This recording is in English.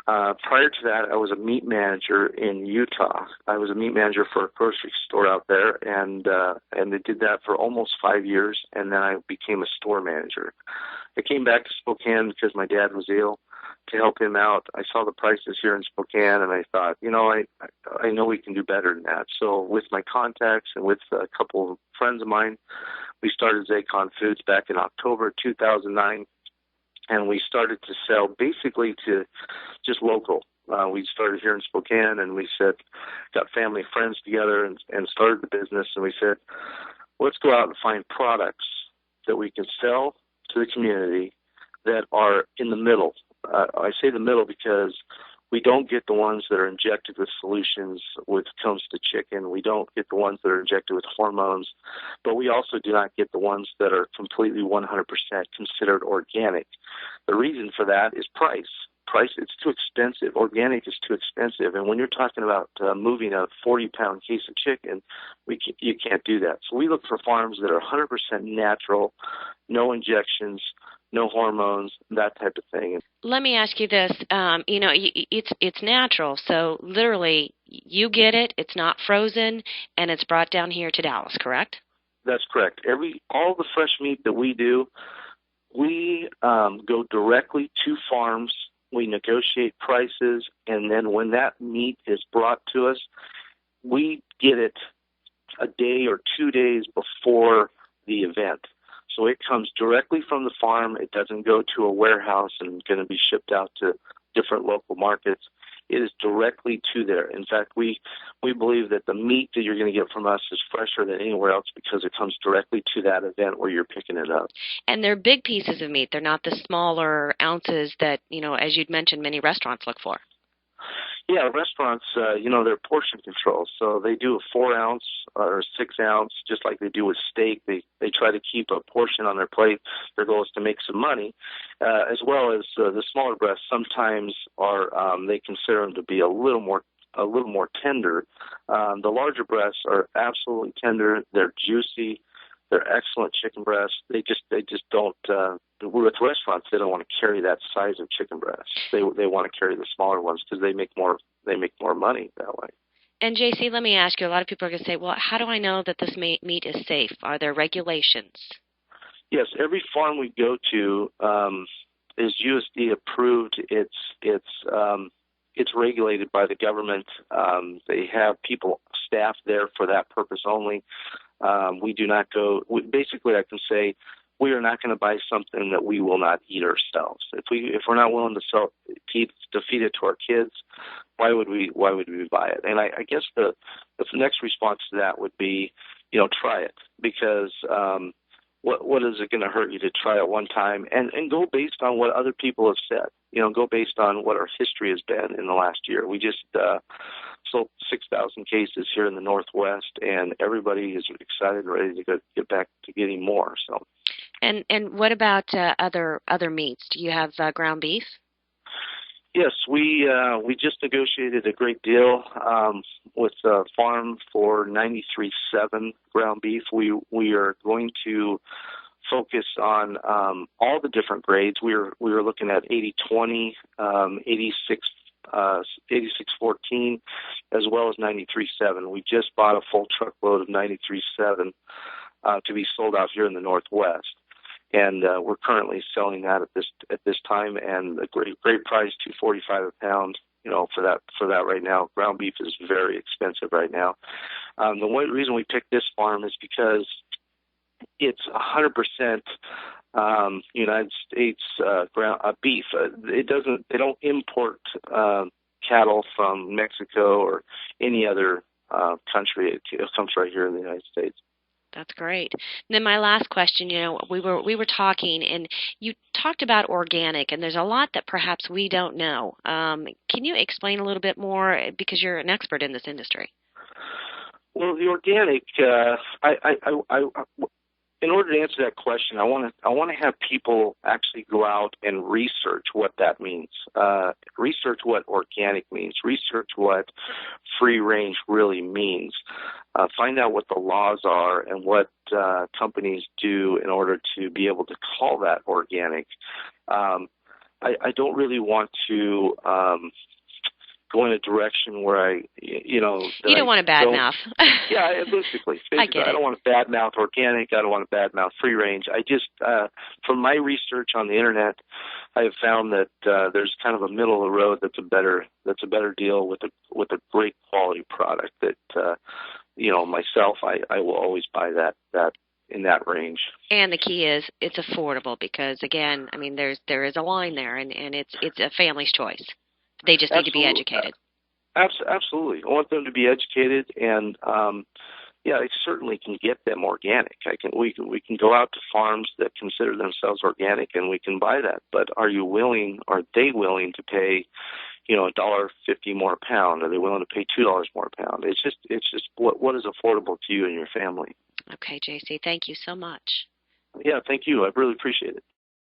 Prior to that, I was a meat manager in Utah. I was a meat manager for a grocery store out there, and I did that for almost 5 years, and then I became a store manager. I came back to Spokane because my dad was ill, to help him out. I saw the prices here in Spokane, and I thought, I know we can do better than that. So with my contacts and with a couple of friends of mine, we started Zaycon Foods back in October 2009. And we started to sell basically to just local. We started here in Spokane, and we said, got family and friends together and started the business. And we said, let's go out and find products that we can sell to the community that are in the middle. I say the middle because we don't get the ones that are injected with solutions when it comes to chicken. We don't get the ones that are injected with hormones, but we also do not get the ones that are completely 100% considered organic. The reason for that is price. It's too expensive. Organic is too expensive. And when you're talking about moving a 40-pound case of chicken, you can't do that. So we look for farms that are 100% natural, no injections, no hormones, that type of thing. Let me ask you this. It's natural, so literally you get it, it's not frozen, and it's brought down here to Dallas, correct? That's correct. All the fresh meat that we do, we go directly to farms. We negotiate prices, and then when that meat is brought to us, we get it a day or 2 days before the event. So it comes directly from the farm. It doesn't go to a warehouse and going to be shipped out to different local markets. It is directly to there. In fact, we believe that the meat that you're going to get from us is fresher than anywhere else because it comes directly to that event where you're picking it up. And they're big pieces of meat. They're not the smaller ounces that, as you'd mentioned, many restaurants look for. Yeah, restaurants, they're portion control. So they do a 4-ounce or 6-ounce, just like they do with steak. They try to keep a portion on their plate. Their goal is to make some money, as well as the smaller breasts. Sometimes they consider them to be a little more tender. The larger breasts are absolutely tender. They're juicy. They're excellent chicken breasts. They just don't. With restaurants, they don't want to carry that size of chicken breasts. They want to carry the smaller ones because they make more money that way. And JC, let me ask you. A lot of people are going to say, "Well, how do I know that this meat is safe? Are there regulations?" Yes, every farm we go to is USD approved. It's regulated by the government. They have staff there for that purpose only. We do not go. Basically, I can say we are not going to buy something that we will not eat ourselves. If we're not willing to feed it to our kids, why would we buy it? And I guess the next response to that would be, try it, because what is it going to hurt you to try it one time and go based on what other people have said? Go based on what our history has been in the last year. We just sold 6,000 cases here in the Northwest, and everybody is excited and ready to get back to getting more. So. And what about other meats? Do you have ground beef? Yes, we just negotiated a great deal with a farm for 93.7 ground beef. We are going to focus on all the different grades. We were looking at 80-20, 86-14, as well as 93.7. We just bought a full truckload of 93.7 to be sold out here in the Northwest. And we're currently selling that at this time, and a great price, $2.45 a pound. For that right now, ground beef is very expensive right now. The one reason we picked this farm is because it's 100% United States ground beef. They don't import cattle from Mexico or any other country. It comes right here in the United States. That's great. And then my last question, we were talking, and you talked about organic, and there's a lot that perhaps we don't know. Can you explain a little bit more, because you're an expert in this industry? Well, the organic, in order to answer that question, I want to have people actually go out and research what that means. Research what organic means. Research what free range really means. Find out what the laws are and what companies do in order to be able to call that organic. I don't really want to go in a direction where you don't want to badmouth. Yeah, basically, I get it. I don't want to badmouth organic. I don't want to badmouth free range. I just, from my research on the internet, I have found that there's kind of a middle of the road that's a better deal with a great quality product. That myself, I will always buy that in that range. And the key is it's affordable because, again, I mean, there is a line there, and it's a family's choice. They just need to be educated. Absolutely. I want them to be educated, and I certainly can get them organic. We can go out to farms that consider themselves organic, and we can buy that. But are they willing to pay, $1.50 more a pound? Are they willing to pay $2 more a pound? It's just what is affordable to you and your family. Okay, JC, thank you so much. Yeah, thank you. I really appreciate it.